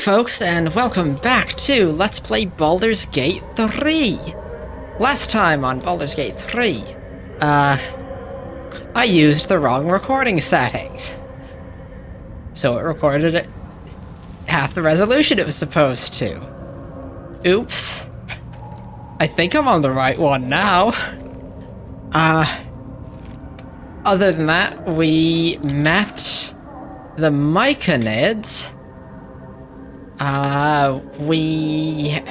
folks, and welcome back to Let's Play Baldur's Gate 3! Last time on Baldur's Gate 3, I used the wrong recording settings. So it recorded at half the resolution it was supposed to. Oops. I think I'm on the right one now. Other than that, we met the Myconids. We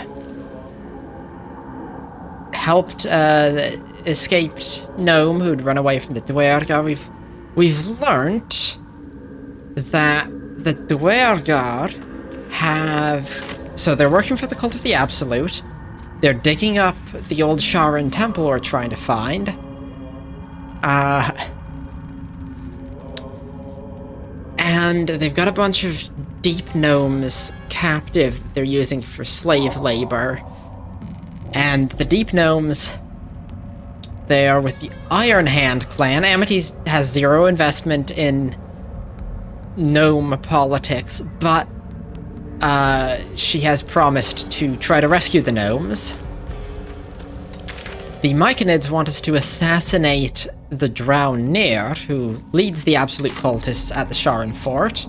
helped the escaped gnome who'd run away from the Duergar. We've learnt that the Duergar so they're working for the Cult of the Absolute. They're digging up the old Sharan temple we're trying to find. And they've got a bunch of deep gnomes captive that they're using for slave labor. And the deep gnomes, they are with the Iron Hand clan. Amity has zero investment in gnome politics, but she has promised to try to rescue the gnomes. The Myconids want us to assassinate the Drownir, who leads the Absolute Cultists at the Sharan Fort.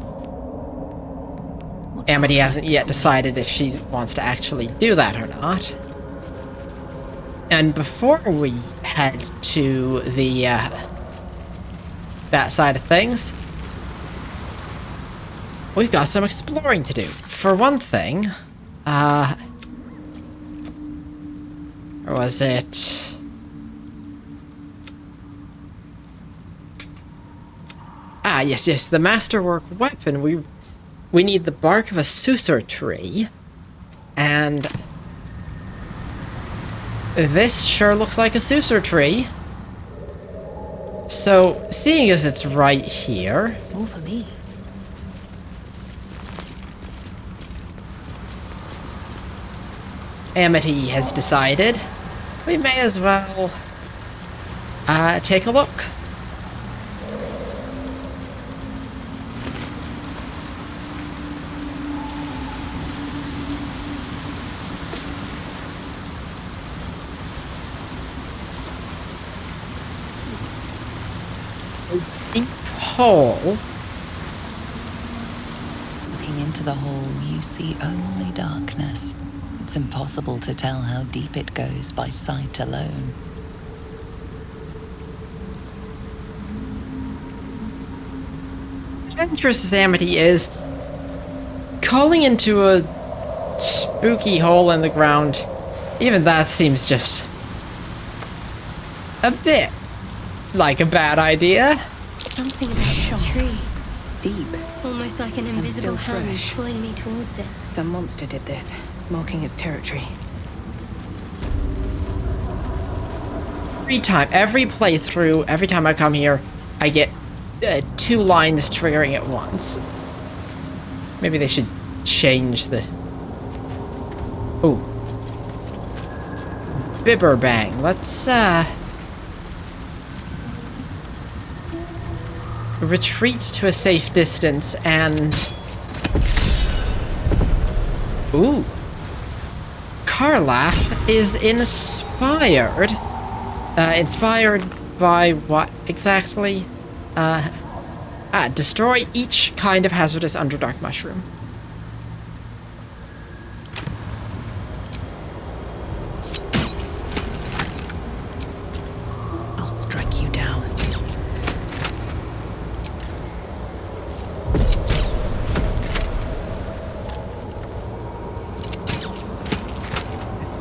Amity hasn't yet decided if she wants to actually do that or not. And before we head to the that side of things, we've got some exploring to do. For one thing, or was it? Ah, yes, the masterwork weapon. We need the bark of a susur tree, and this sure looks like a susur tree. So, seeing as it's right here... All for me. Amity has decided we may as well take a look. Hole. Looking into the hole, you see only darkness. It's impossible to tell how deep it goes by sight alone. Adventurous as Amity is, calling into a spooky hole in the ground, even that seems just a bit like a bad idea. Something about the tree. Deep. Almost like an invisible hand fresh. pulling me towards it. Some monster did this, marking its territory. Every playthrough, every time I come here, I get 2 lines triggering at once. Maybe they should change the... Ooh. Bibberbang. Let's, retreat to a safe distance and... Ooh. Karlach is inspired. Inspired by what exactly? Destroy each kind of hazardous Underdark mushroom. I'll strike you down.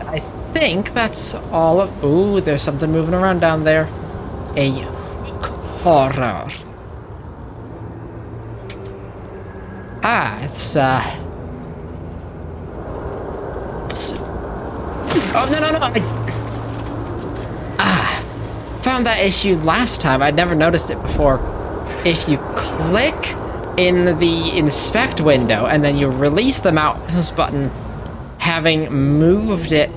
I think that's all of... Ooh, there's something moving around down there. A hook horror. It's oh, no. Found that issue last time. I'd never noticed it before. If you click in the inspect window and then you release the mouse button, having moved it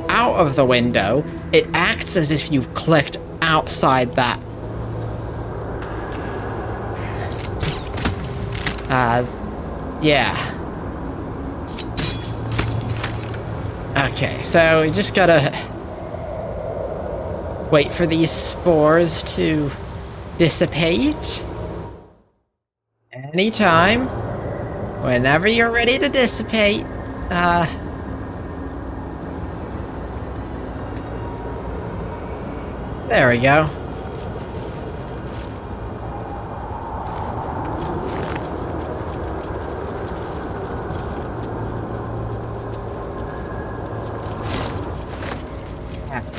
out of the window, it acts as if you've clicked outside that. Yeah. Okay, so we just gotta wait for these spores to dissipate. Anytime. Whenever you're ready to dissipate. There we go.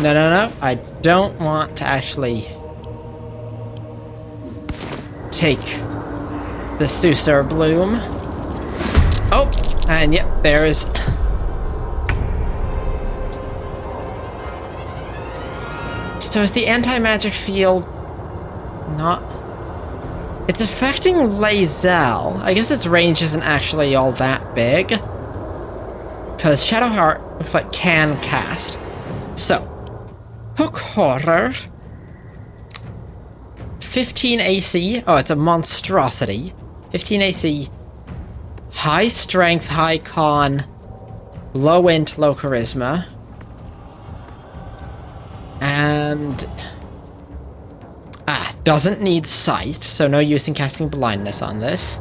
No. I don't want to actually take the Susur Bloom. Oh, and yep, there is. So is the anti-magic field not... It's affecting lae'zel. I guess its range isn't actually all that big. Because Shadowheart looks like can cast. So, Hook Horror. 15 AC. Oh, it's a monstrosity. 15 AC. High strength, high con. Low int, low charisma. And... doesn't need sight, so no use in casting blindness on this.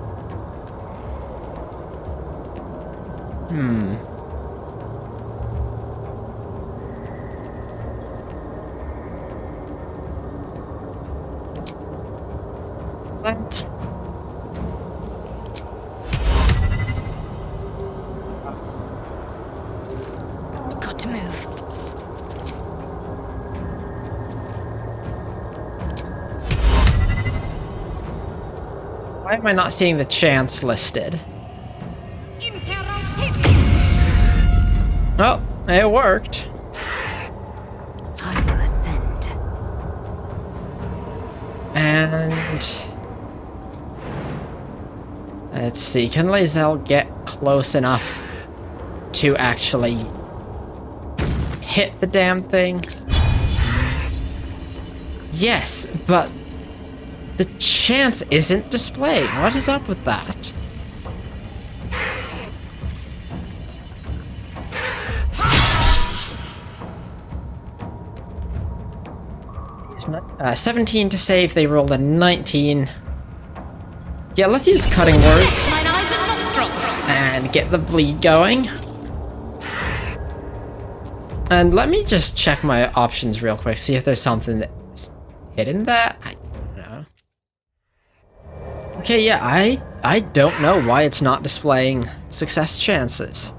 What? Got to move. Why am I not seeing the chance listed? Well, it worked. I will ascend. And... let's see, can lae'zel get close enough to actually hit the damn thing? Yes, but the chance isn't displaying. What is up with that? It's not 17 to save. They rolled a 19. Yeah, let's use cutting words and get the bleed going. And let me just check my options real quick, see if there's something that's hidden there. I don't know. Okay, yeah, I don't know why it's not displaying success chances.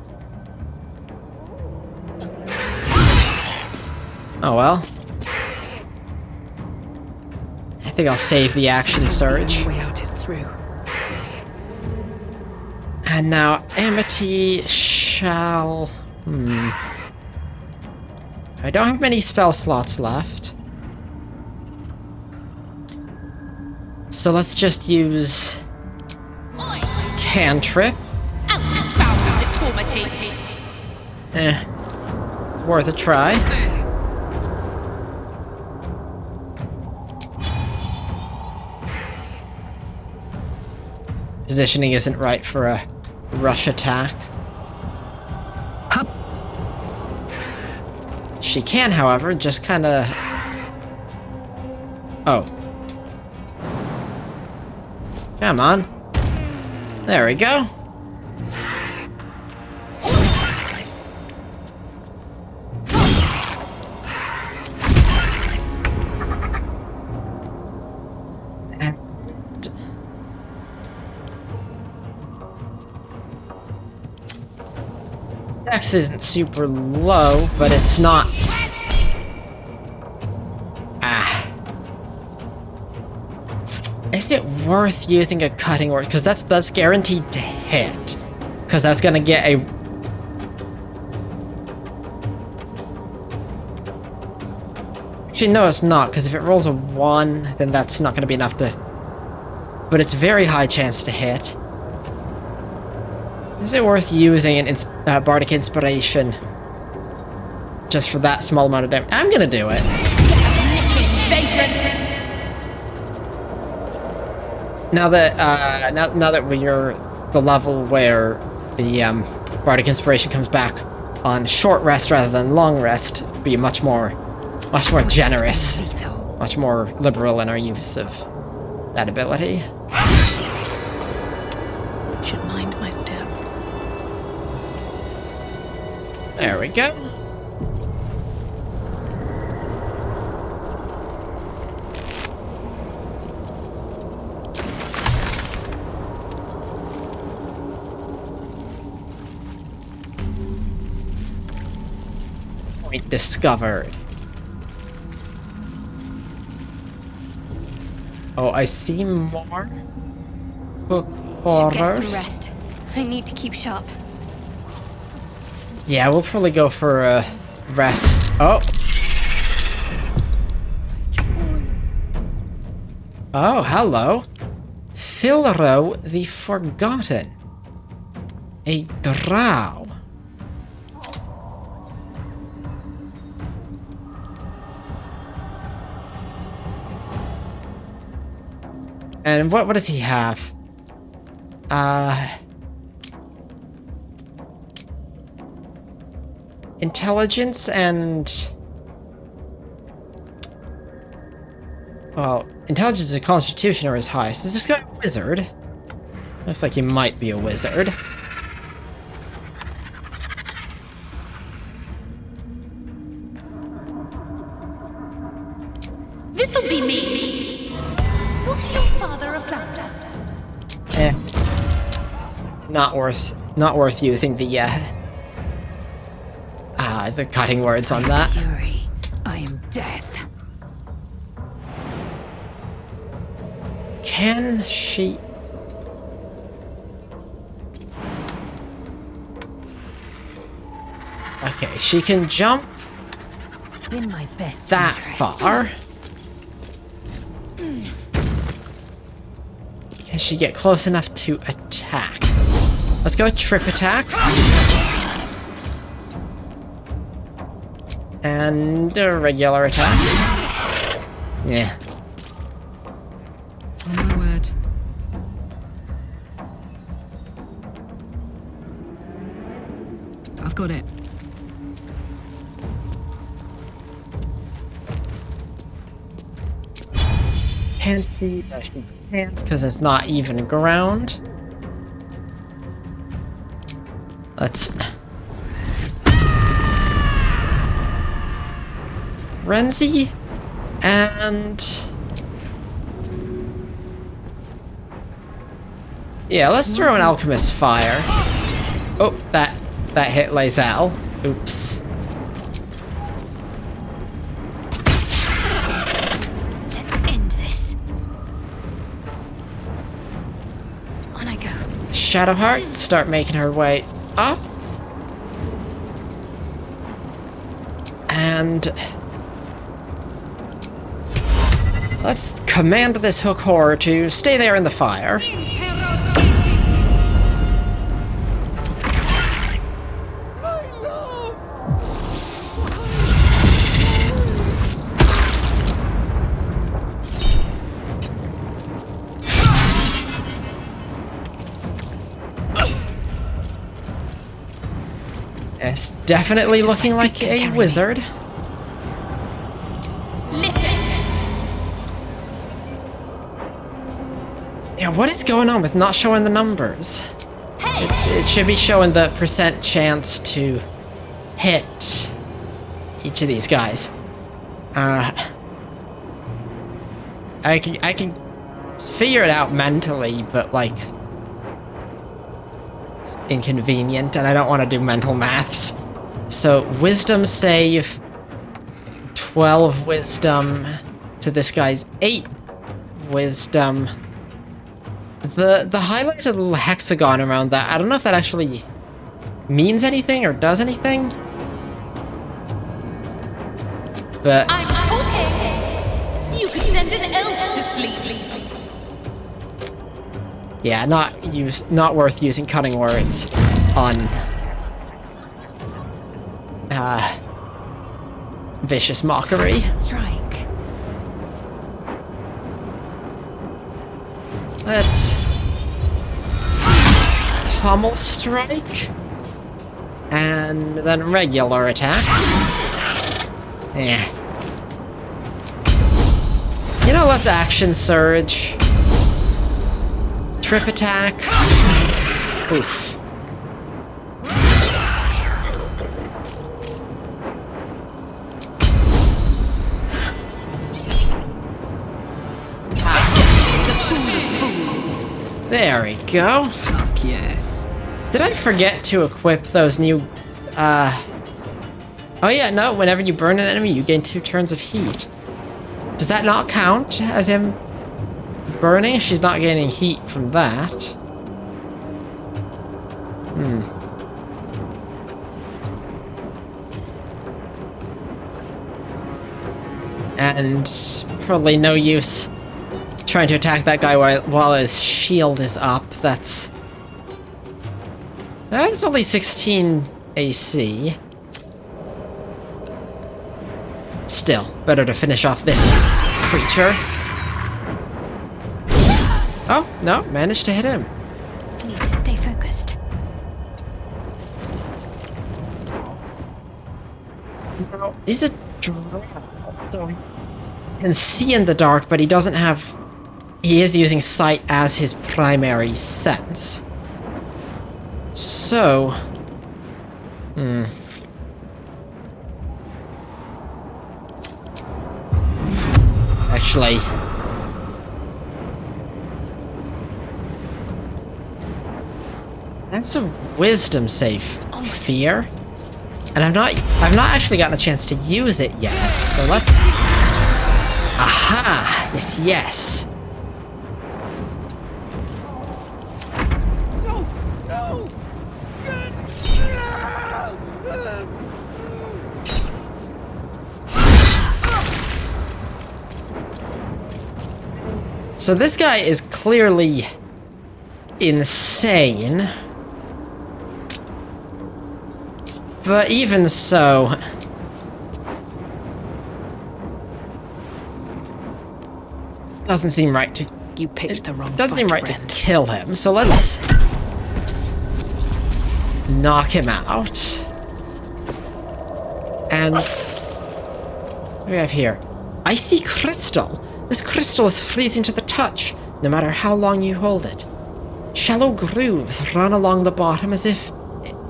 Oh well. I think I'll save the action surge. The only way out is through. And now Amity shall... I don't have many spell slots left. So let's just use... Cantrip. Outbound deformity. Worth a try. Positioning isn't right for a rush attack. She can, however, just kind of... Oh. Come on. There we go. Dex isn't super low, but it's not... Is it worth using a cutting word? Because that's guaranteed to hit. Because that's gonna get a... Actually, no, it's not, because if it rolls a 1, then that's not gonna be enough to... But it's very high chance to hit. Is it worth using an Bardic Inspiration just for that small amount of damage? I'm gonna do it. Now that now that we're the level where the Bardic Inspiration comes back on short rest rather than long rest, be much more generous, much more liberal in our use of that ability. Should mind my step. There we go. Point discovered. Oh, I see more hook Get some horrors. rest. I need to keep sharp. Yeah, we'll probably go for a rest. Oh. Oh, hello. Filro the Forgotten. A drow. And what does he have? Intelligence and... Well, intelligence and constitution are his highest. Is this guy a wizard? Looks like he might be a wizard. This'll be me. What's your father a flounder? Eh. Not worth using the cutting words on that. Fury. I am death. Can she... Okay, she can jump In my best that interest. far. Can she get close enough to attack? Let's go trip attack. And a regular attack. Yeah. On my word. I've got it. Can't she? No, she can't, because it's not even ground. Let's... Renzi and... Yeah, let's throw an Alchemist Fire. Oh, that hit lae'zel. Oops. Let's end this. On I go. Shadowheart, start making her way up. And... let's command this hook horror to stay there in the fire. It's definitely looking like a wizard. Listen. Yeah, what is going on with not showing the numbers? It should be showing the percent chance to hit each of these guys. I can figure it out mentally, but like it's inconvenient, and I don't want to do mental maths. So wisdom save, 12 wisdom to this guy's 8 wisdom. The highlighted little hexagon around that, I don't know if that actually means anything or does anything. But I'm talking. You could send an elf to sleep. yeah, not worth using cutting words on vicious mockery. To strike. Let's pummel strike. And then regular attack. Eh. You know, let's action surge. Trip attack. Oof. There we go. Fuck yes. Did I forget to equip those new, Oh yeah, no, whenever you burn an enemy, you gain 2 turns of heat. Does that not count as him burning? She's not gaining heat from that. And probably no use trying to attack that guy while his shield is up. That's only 16 AC. Still, better to finish off this creature. Oh, no, managed to hit him. Need to stay focused. He's a drow, so he can see in the dark, but he doesn't have... He is using sight as his primary sense. So... Actually... That's a wisdom save. Fear? And I've not actually gotten a chance to use it yet, so let's... Aha! Yes, yes! So this guy is clearly insane. But even so... Doesn't seem right to... You picked the wrong Doesn't seem right friend. to kill him, so let's... knock him out. And... What do we have here? Icy crystal! This crystal is freezing to the touch, no matter how long you hold it. Shallow grooves run along the bottom as if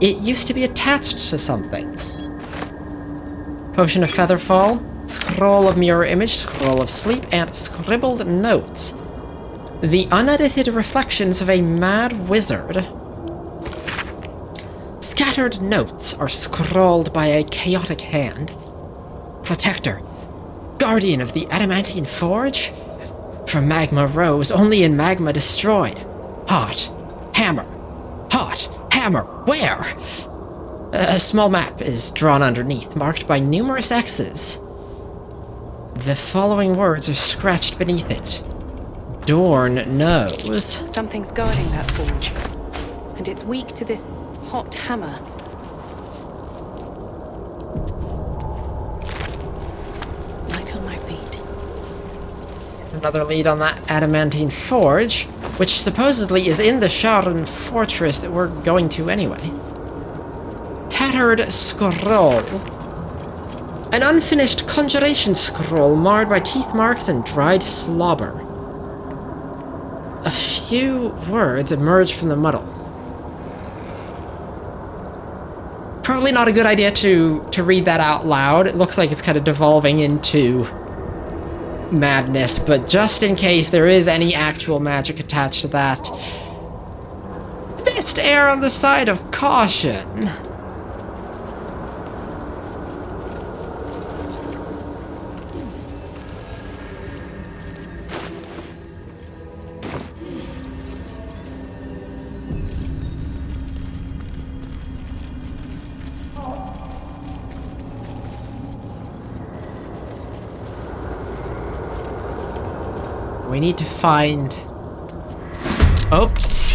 it used to be attached to something. Potion of Featherfall, Scroll of Mirror Image, Scroll of Sleep, and Scribbled Notes. The unedited reflections of a mad wizard. Scattered notes are scrawled by a chaotic hand. Protector, guardian of the adamantine forge? From magma rose, only in magma destroyed. Hot, hammer, where? A small map is drawn underneath, marked by numerous X's. The following words are scratched beneath it. Dorn knows. Something's guarding that forge, and it's weak to this hot hammer. Light on my feet. Another lead on that adamantine forge, which supposedly is in the Sharon fortress that we're going to anyway. Tattered scroll. An unfinished conjuration scroll marred by teeth marks and dried slobber. A few words emerge from the muddle. Probably not a good idea to read that out loud. It looks like it's kind of devolving into madness, but just in case there is any actual magic attached to that, best err on the side of caution. We need to find... Oops.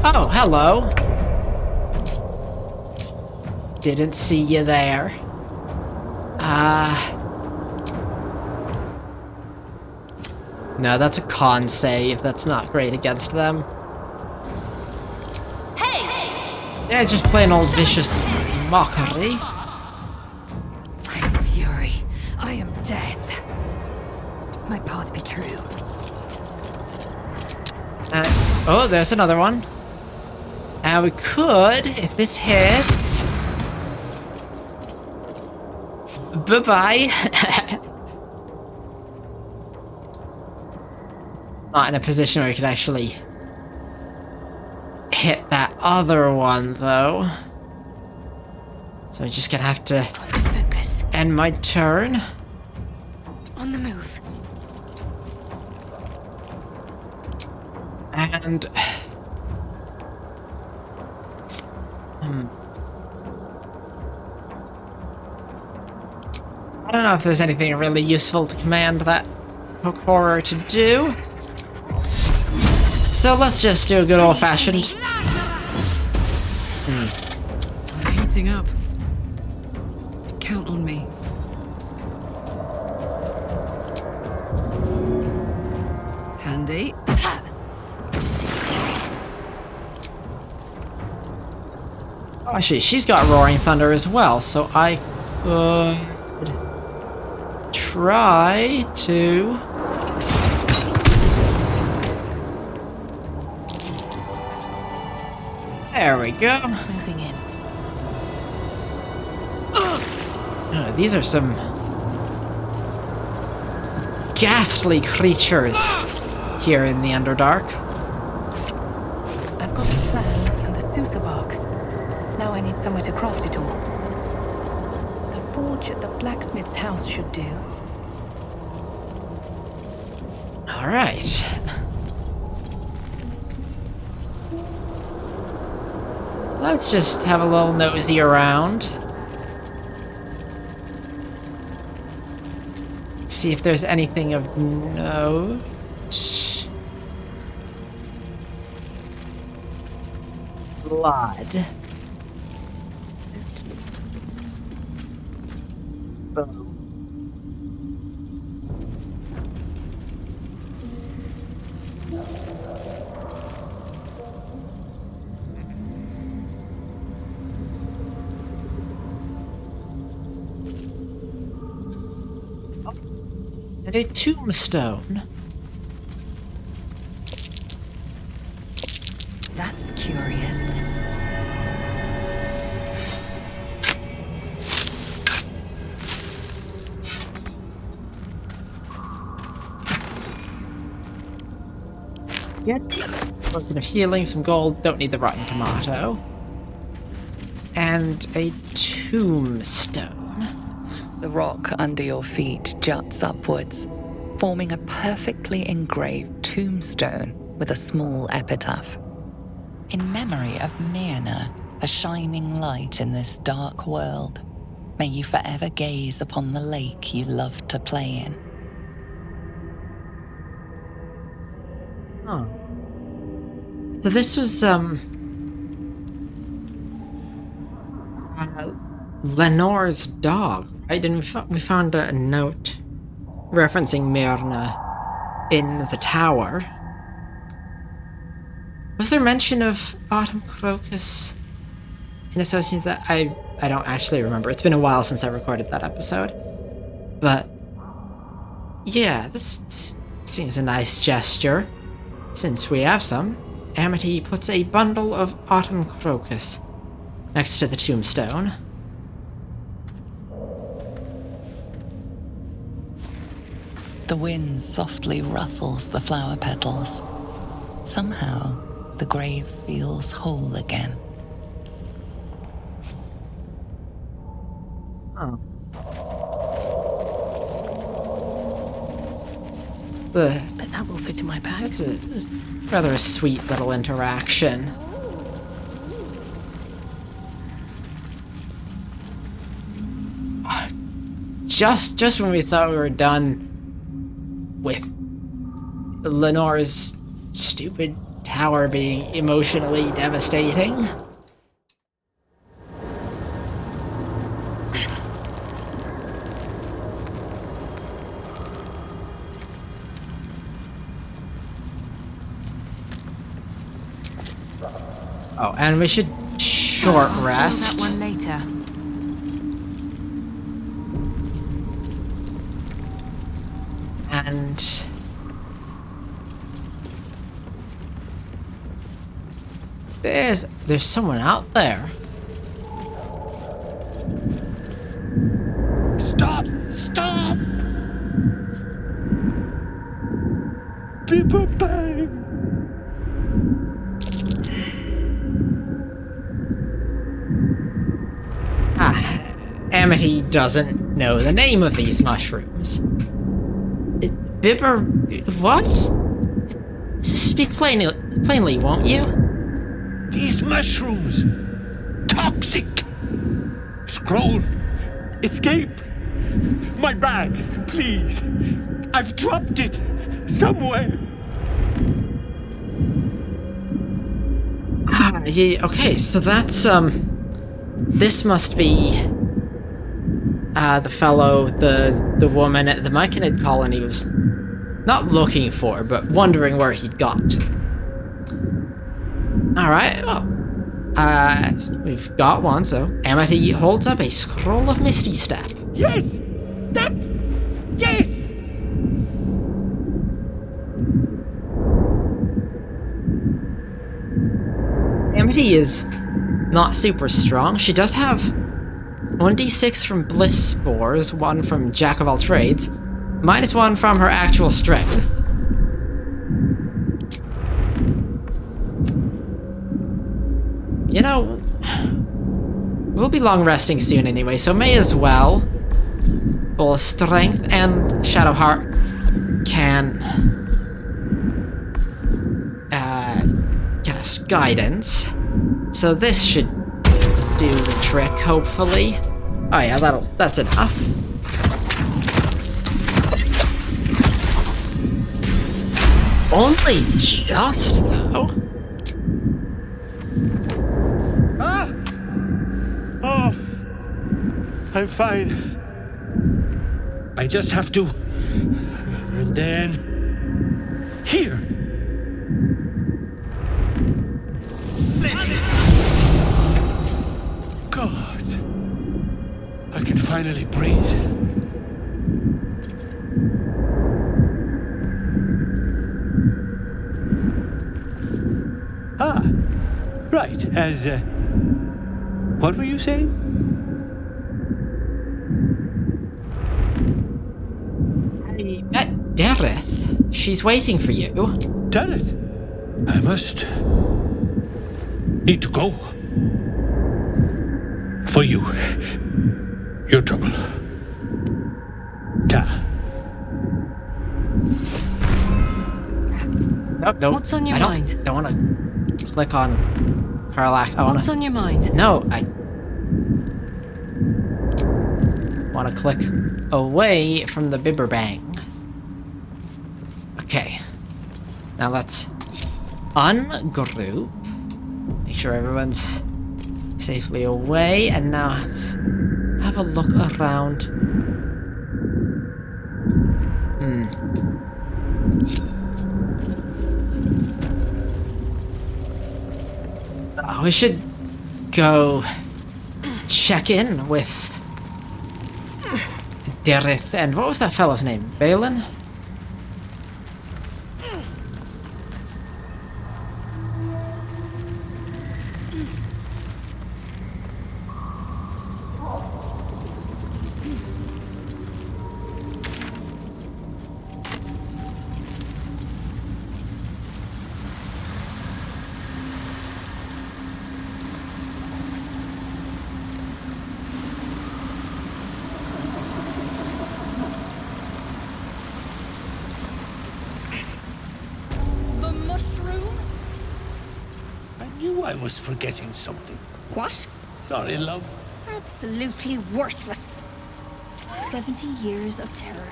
Oh, hello. Didn't see you there. No, that's a con save. That's not great against them. Hey! Yeah, it's just plain old vicious mockery. I am fury. I am death. My path be true. Oh, there's another one. And we could, if this hits... Bye-bye. Not in a position where we could actually hit that other one, though. So we're just gonna have to Focus. end my turn. On the move. And... I don't know if there's anything really useful to command that hook horror to do. So let's just do a good old-fashioned... I'm heating up. Count on me. Handy. Oh, actually, she's got Roaring Thunder as well, so I could try to... There we go. Moving in. Oh, these are some ghastly creatures here in the Underdark. I've got the plans and the Sousa bark. Now I need somewhere to craft it all. The forge at the blacksmith's house should do. All right. Let's just have a little nosy around. See if there's anything of note. Blood. And a tombstone. That's curious. Get potion of healing, some gold, don't need the rotten tomato. And a tombstone. The rock under your feet juts upwards, forming a perfectly engraved tombstone with a small epitaph. In memory of Myrna, a shining light in this dark world, may you forever gaze upon the lake you loved to play in. Oh. So this was, Lenore's dog, right? And we found a note referencing Myrna in the tower. Was there mention of Autumn Crocus in association with that? I don't actually remember. It's been a while since I recorded that episode. But, yeah, this seems a nice gesture. Since we have some, Amity puts a bundle of Autumn Crocus next to the tombstone. The wind softly rustles the flower petals. Somehow, the grave feels whole again. Oh. But that will fit in my bag. That's a rather a sweet little interaction. Just when we thought we were done with Lenore's stupid tower being emotionally devastating. Oh, and we should short I'll rest. that one later. And there's someone out there. Stop! Stop! Bibberbang! Amity doesn't know the name of these mushrooms. What? Speak plainly, won't you? These mushrooms! Toxic! Scroll! Escape! My bag, please! I've dropped it! Somewhere! Okay, so that's, this must be, the fellow, the woman at the Myconid colony was not looking for, but wondering where he'd got. Alright, well, we've got one, so Amity holds up a scroll of Misty Step. Yes! That's... Yes! Amity is not super strong. She does have 1d6 from Bliss Spores, 1 from Jack of All Trades, -1 from her actual strength. You know, we'll be long resting soon anyway, so may as well. Both strength and Shadowheart can cast guidance. So this should do the trick, hopefully. Oh yeah, that's enough. Only just, though? Ah! Oh, I'm fine. I just have to... And then... Here! God. I can finally breathe. Ah, right, as, what were you saying? I met Dareth. She's waiting for you. Dareth, I must... need to go. For you. Your trouble. Ta. No. What's on your mind? Don't want to click on Karlach. I want What's to... on your mind? No, I want to click away from the Bibberbang. Okay. Now let's ungroup. Make sure everyone's safely away, and now let's have a look around. Oh, we should go check in with Dareth and what was that fellow's name? Balin? I was forgetting something. What? Sorry, love. Absolutely worthless. 70 years of terror.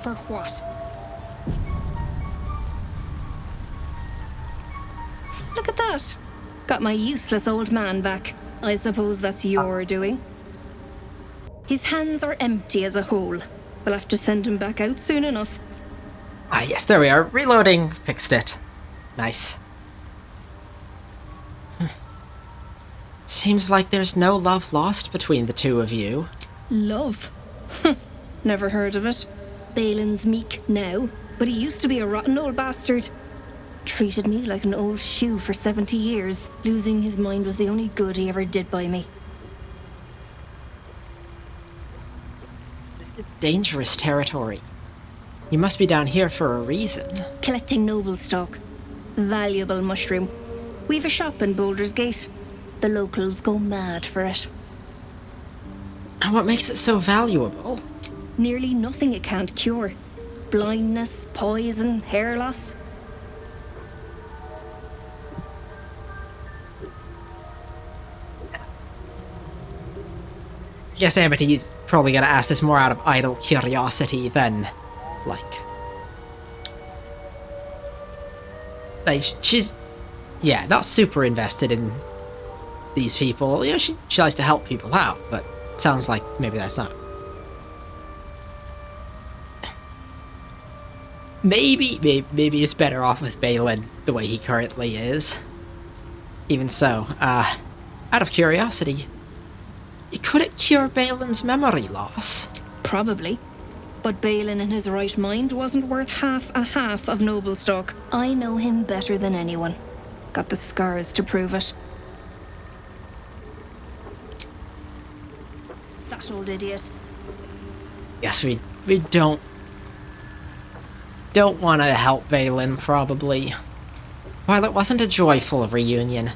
For what? Look at that. Got my useless old man back. I suppose that's your doing. His hands are empty as a hole. We'll have to send him back out soon enough. Ah, yes, there we are. Reloading. Fixed it. Nice. Seems like there's no love lost between the two of you. Love? Never heard of it. Balin's meek now, but he used to be a rotten old bastard. Treated me like an old shoe for 70 years. Losing his mind was the only good he ever did by me. This is dangerous territory. You must be down here for a reason. Collecting noble stock. Valuable mushroom. We've a shop in Baldur's Gate. The locals go mad for it. And what makes it so valuable? Nearly nothing it can't cure. Blindness, poison, hair loss. I guess Amity's probably gonna ask this more out of idle curiosity than, like... she's... yeah, not super invested in these people. You know, she likes to help people out, but it sounds like maybe that's not... Maybe it's better off with Balin the way he currently is. Even so, out of curiosity, could it cure Balin's memory loss? Probably. But Balin in his right mind wasn't worth half of noble stock. I know him better than anyone. Got the scars to prove it. That old idiot. Yes, we don't want to help Balin, probably. While it wasn't a joyful reunion,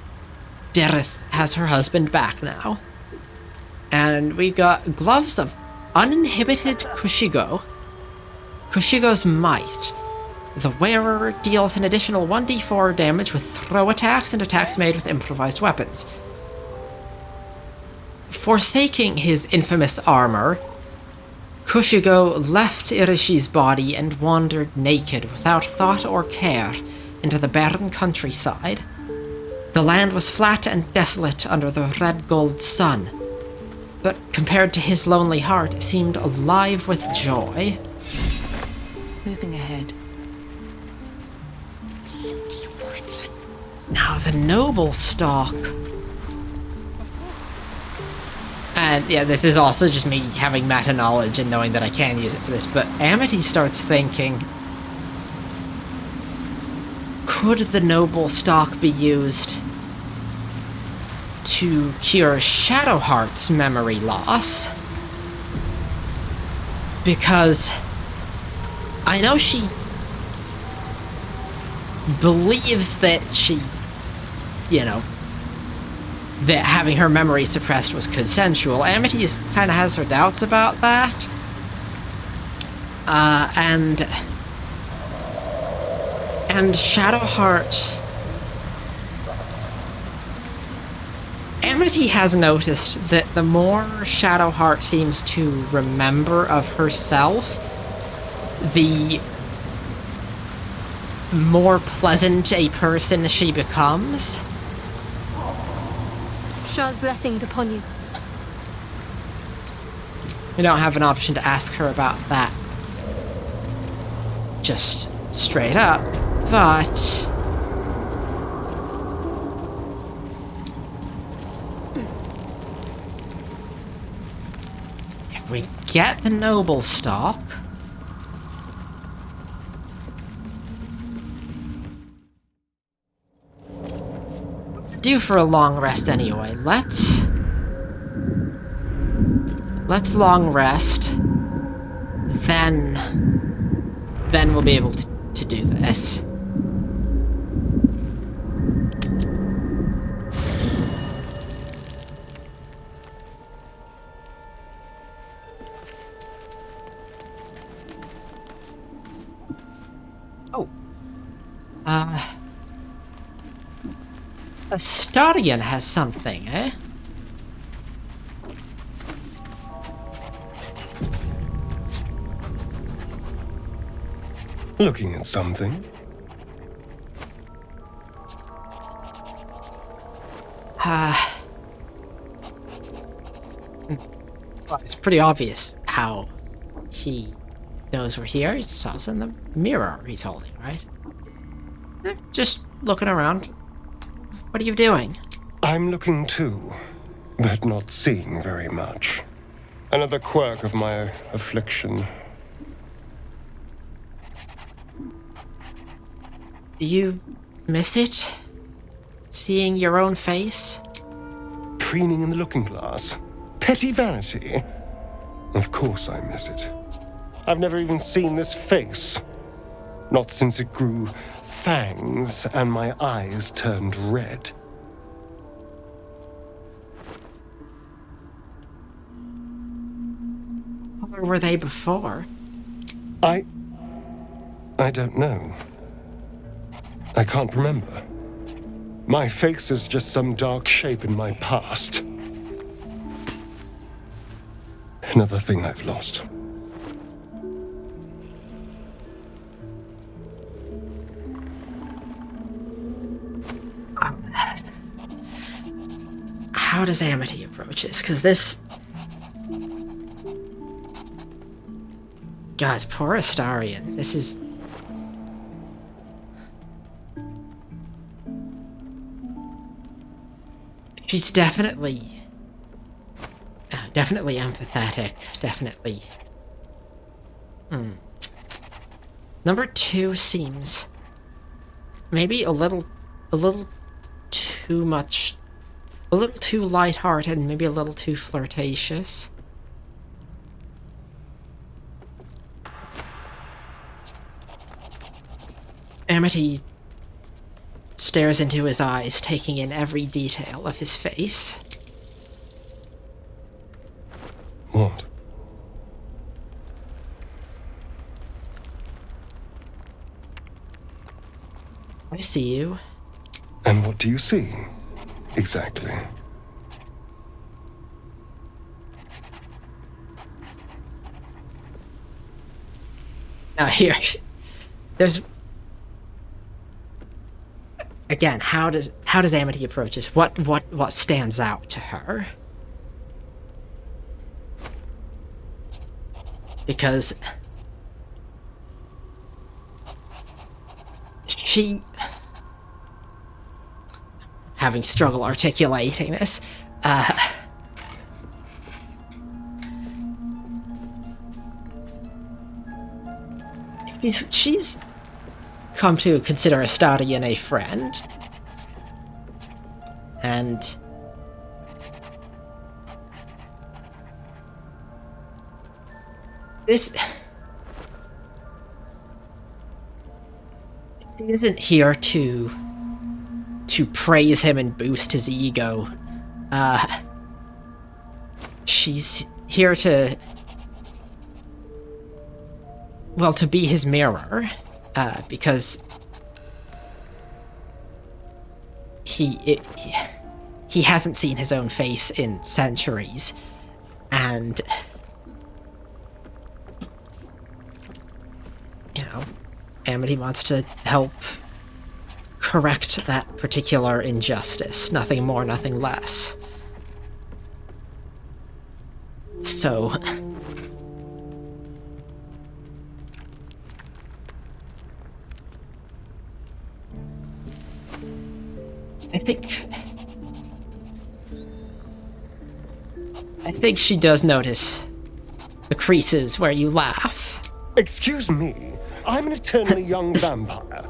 Dareth has her husband back now. And we got Gloves of Uninhibited Kushigo. Kushigo's Might. The wearer deals an additional 1d4 damage with throw attacks and attacks made with improvised weapons. Forsaking his infamous armor, Kushigo left Irishi's body and wandered naked without thought or care into the barren countryside. The land was flat and desolate under the red gold sun, but compared to his lonely heart, it seemed alive with joy. Moving ahead. Now the noble stock. And yeah, this is also just me having meta knowledge and knowing that I can use it for this, but Amity starts thinking, could the noble stock be used to cure Shadowheart's memory loss? Because I know she believes that she, you know, that having her memory suppressed was consensual. Amity kind of has her doubts about that. And Shadowheart... Amity has noticed that the more Shadowheart seems to remember of herself, the more pleasant a person she becomes. Shah's blessings upon you. We don't have an option to ask her about that just straight up, but... if we get the noble stock... due for a long rest anyway. Let's long rest. Then we'll be able to do this. Oh. Astarion has something, eh? Looking at something? Well, it's pretty obvious how he knows we're here. He saw us in the mirror he's holding, right? Just looking around. What are you doing? I'm looking too, but not seeing very much. Another quirk of my affliction. Do you miss it? Seeing your own face? Preening in the looking glass? Petty vanity? Of course I miss it. I've never even seen this face. Not since it grew fangs and my eyes turned red. Or were they before? I don't know. I can't remember. My face is just some dark shape in my past. Another thing I've lost. How does Amity approach this? Because this... Guys, poor Astarion. This is... She's definitely empathetic. Definitely. Number 2 seems maybe a little too much, a little too lighthearted, and maybe a little too flirtatious. Amity stares into his eyes, taking in every detail of his face. What? I see you. And what do you see? Exactly. Now here, there's... Again, how does Amity approach this? What stands out to her? Because she, having struggle articulating this, she's come to consider Astarion a friend, and this isn't here to praise him and boost his ego. She's here to, well, to be his mirror. Because he hasn't seen his own face in centuries, and you know, Amity wants to help correct that particular injustice. Nothing more, nothing less. So I think she does notice the creases where you laugh. Excuse me, I'm an eternally young vampire,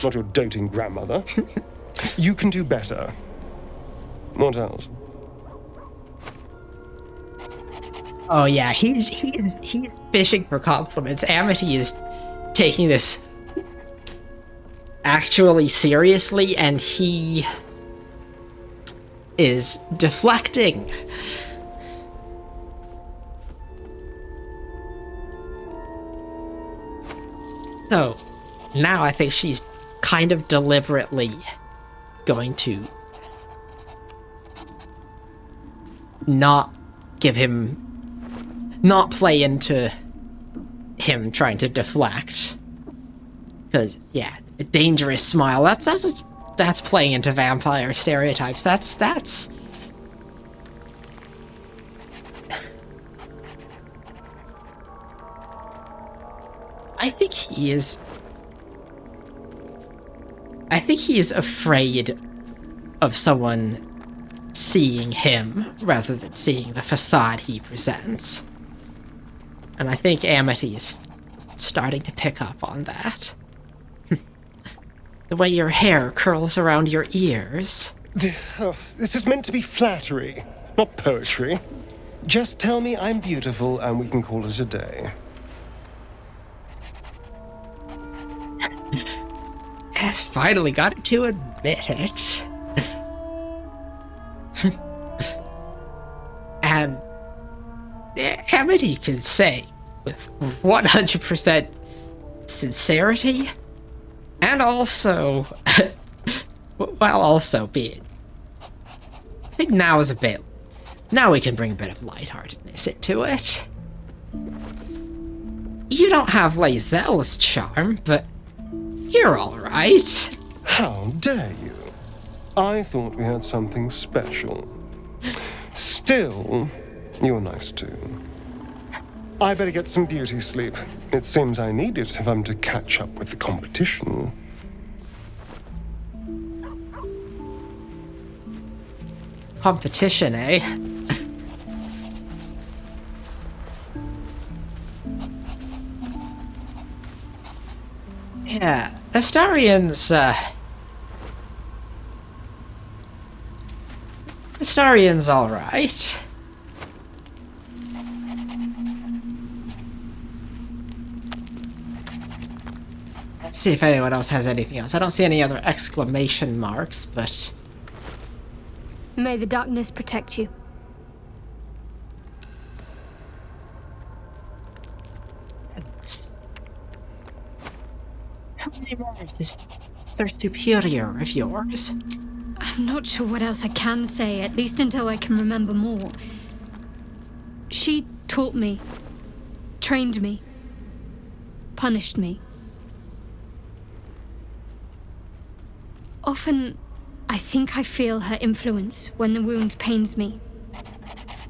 not your doting grandmother. You can do better. What else? Oh yeah, he's fishing for compliments. Amity is taking this actually seriously, and he is deflecting. So now I think she's kind of deliberately going to not play into him trying to deflect. Because, yeah, a dangerous smile, that's playing into vampire stereotypes. That's... I think he is afraid of someone seeing him rather than seeing the facade he presents. And I think Amity is starting to pick up on that. The way your hair curls around your ears. This is meant to be flattery, not poetry. Just tell me I'm beautiful and we can call it a day. Has finally got to admit it. And Amity can say with 100% sincerity, and also, while also being, I think now is a bit, now we can bring a bit of lightheartedness into it. You don't have lae'zel's charm, but you're alright. How dare you? I thought we had something special. Still, you're nice too. I better get some beauty sleep. It seems I need it if I'm to catch up with the competition. Competition, eh? Yeah, Astarian's alright. Let's see if anyone else has anything else. I don't see any other exclamation marks, but... May the darkness protect you. How many more of this? They're superior of yours. I'm not sure what else I can say, at least until I can remember more. She taught me, trained me, punished me. Often, I think I feel her influence when the wound pains me.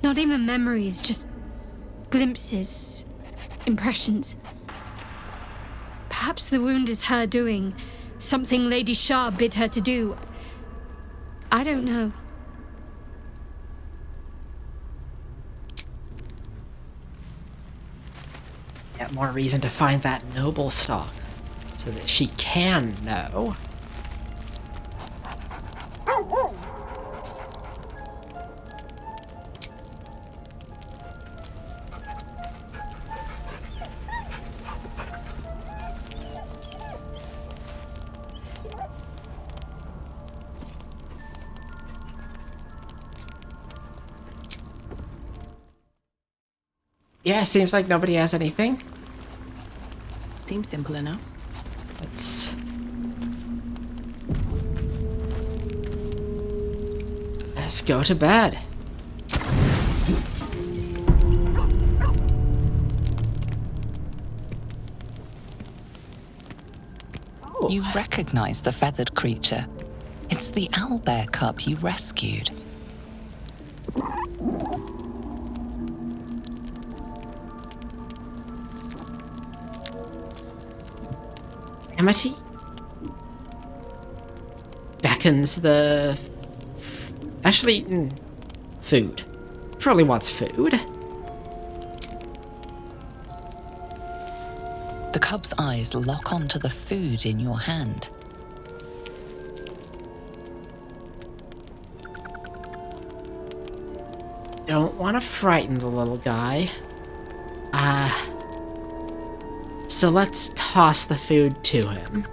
Not even memories, just glimpses, impressions. Perhaps the wound is her doing, something Lady Shah bid her to do. I don't know. Yet more reason to find that noble stock, so that she can know. Yeah, seems like nobody has anything. Seems simple enough. Let's go to bed. Oh. You recognize the feathered creature. It's the owlbear cub you rescued. Amity beckons the... Actually, food. Probably wants food. The cub's eyes lock onto the food in your hand. Don't want to frighten the little guy. So let's toss the food to him.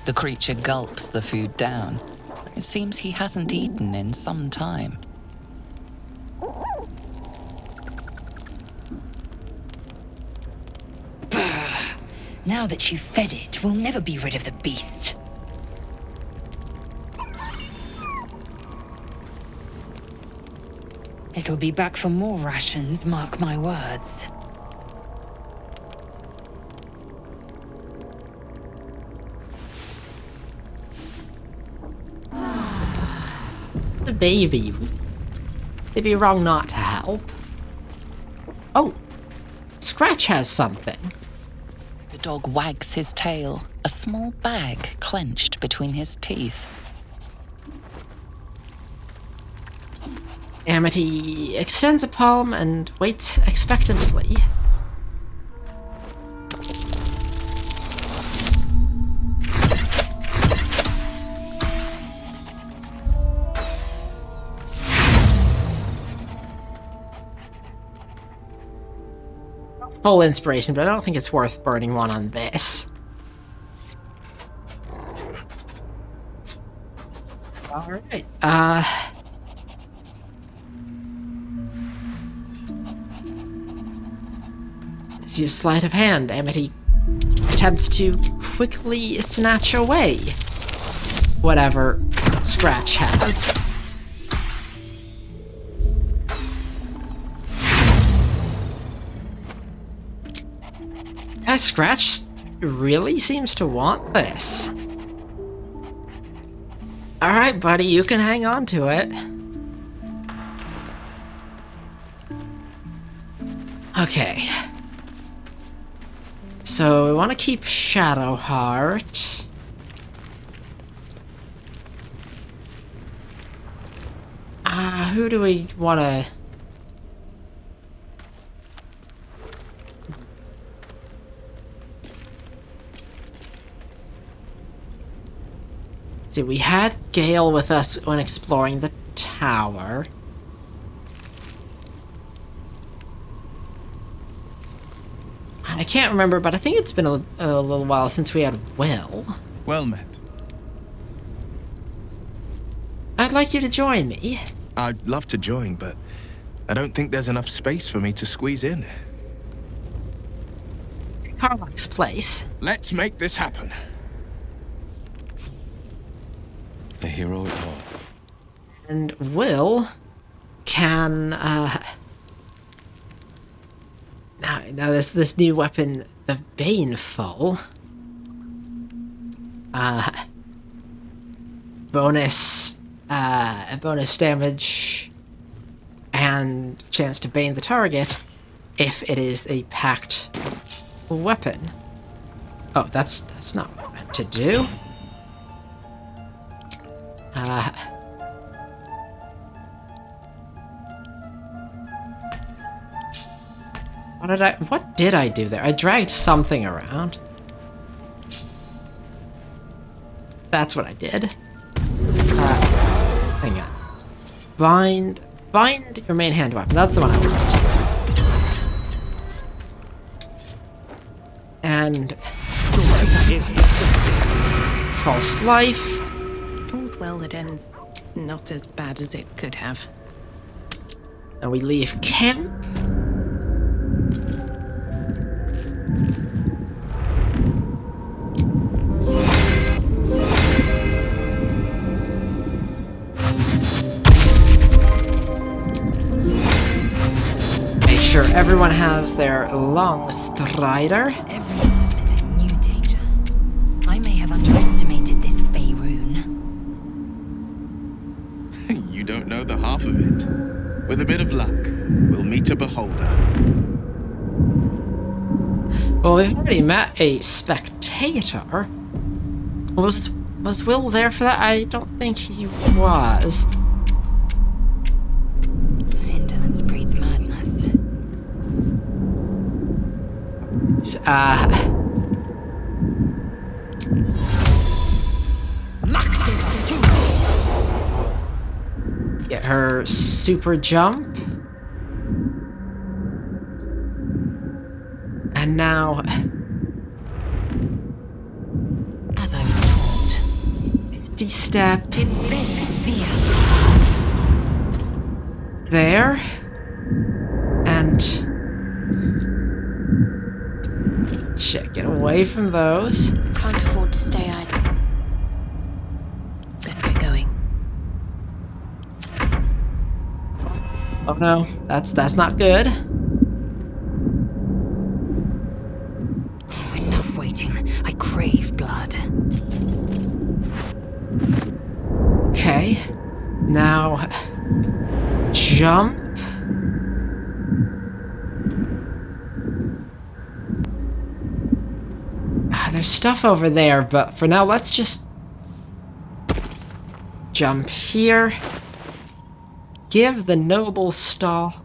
The creature gulps the food down. It seems he hasn't eaten in some time. Now that you've fed it, we'll never be rid of the beast. It'll be back for more rations, mark my words. The baby. They'd be wrong not to help. Oh, Scratch has something. The dog wags his tail, a small bag clenched between his teeth. Amity extends a palm and waits expectantly. Full inspiration, but I don't think it's worth burning one on this. Alright, see a sleight of hand. Amity attempts to quickly snatch away whatever Scratch has. Scratch really seems to want this. Alright, buddy, you can hang on to it. Okay. So, we want to keep Shadowheart. Who do we want to... See, we had Gale with us when exploring the tower. I can't remember, but I think it's been a little while since we had Will. Well met. I'd like you to join me. I'd love to join, but I don't think there's enough space for me to squeeze in. Carlock's place. Let's make this happen. A hero at all. And Will can, now there's this new weapon, the Baneful. Bonus damage and chance to bane the target if it is a packed weapon. Oh, that's not what I meant to do. What did I do there? I dragged something around. That's what I did. Hang on. Bind your main hand weapon. That's the one I want. And false life. All's well that ends not as bad as it could have. And we leave camp. Make sure everyone has their long strider. Every movement a new danger. I may have underestimated this Fey rune. You don't know the half of it. With a bit of luck, we'll meet a beholder. Well, we've already met a spectator. Was Will there for that? I don't think he was. Indolence breeds madness. Get her super jump. And now, As I was taught. misty step there, and shit, get away from those. Can't afford to stay idle. Let's get going. Oh no, that's not good. Enough waiting. I crave blood. Okay, now jump. There's stuff over there, but for now, let's just jump here. give the noble stock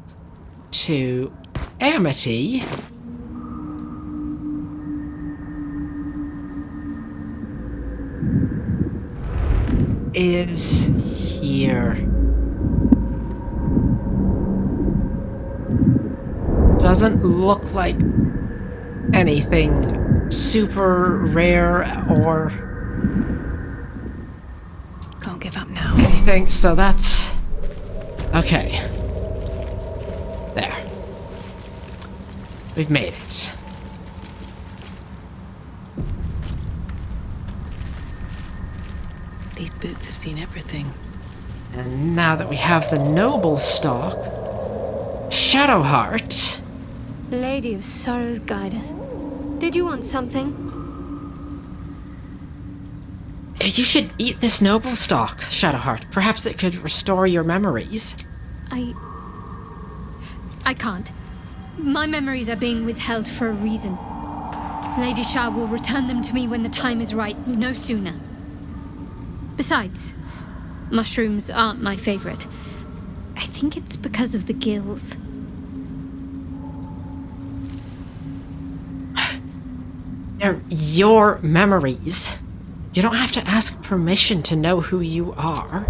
to Amity, is here. Doesn't look like anything super rare or Can't give up now. anything, so that's okay. There. We've made it. These boots have seen everything. And now that we have the noble stock, Shadowheart. Lady of Sorrows, guide us. Did you want something? You should eat this noble stock, Shadowheart. Perhaps it could restore your memories. I can't. My memories are being withheld for a reason. Lady Shah will return them to me when the time is right, no sooner. Besides, mushrooms aren't my favorite. I think it's because of the gills. They're your memories. You don't have to ask permission to know who you are.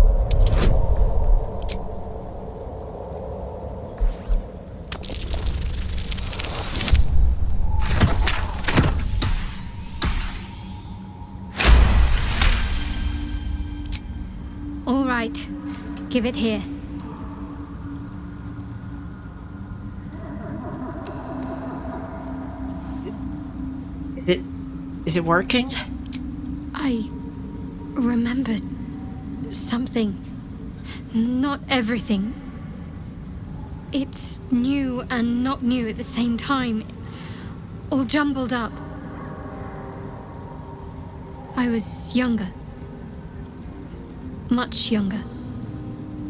All right, give it here. Is it working? I remember something. Not everything. It's new and not new at the same time. All jumbled up. I was younger. Much younger.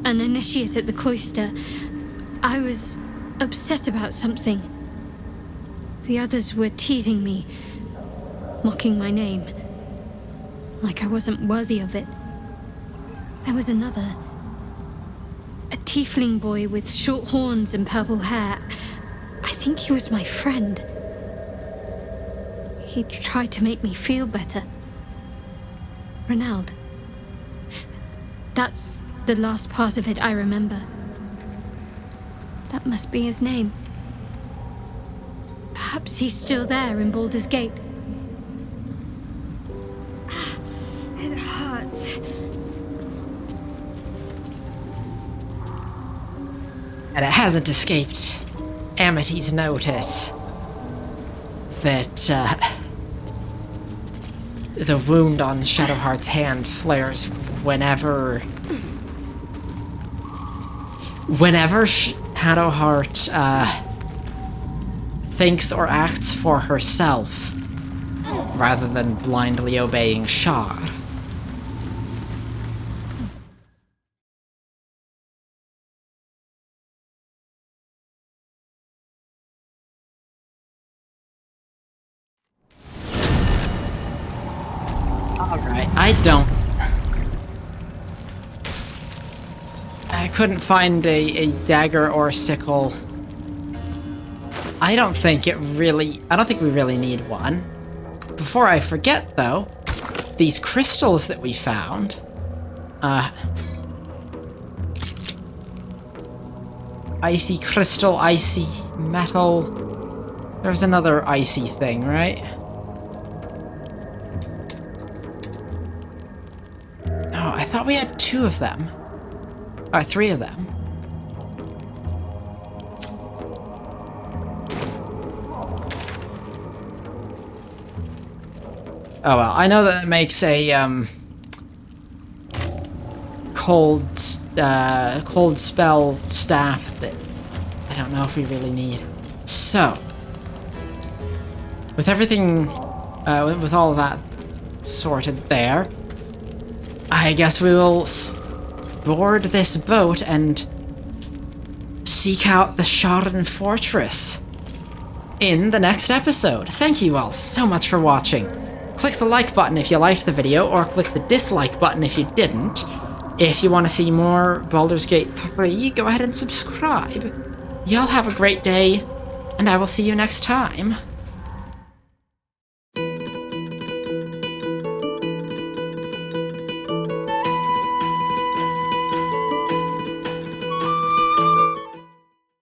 An initiate at the cloister. I was upset about something. The others were teasing me, mocking my name, like I wasn't worthy of it. There was another. A tiefling boy with short horns and purple hair. I think he was my friend. He tried to make me feel better. Renald. That's the last part of it I remember. That must be his name. Perhaps he's still there in Baldur's Gate. It hurts. And it hasn't escaped Amity's notice that the wound on Shadowheart's hand flares whenever Shadowheart thinks or acts for herself rather than blindly obeying Shar. Alright, I couldn't find a dagger or a sickle. I don't think we really need one. Before I forget, though, these crystals that we found, icy crystal, icy metal, there's another icy thing, right? Oh, I thought we had 2 of them. Or 3 of them. Oh well, I know that it makes a cold spell staff that I don't know if we really need. So, with everything, with all of that sorted there, I guess we will board this boat and seek out the Sharan Fortress in the next episode. Thank you all so much for watching. Click the like button if you liked the video, or click the dislike button if you didn't. If you want to see more Baldur's Gate 3, go ahead and subscribe. Y'all have a great day, and I will see you next time.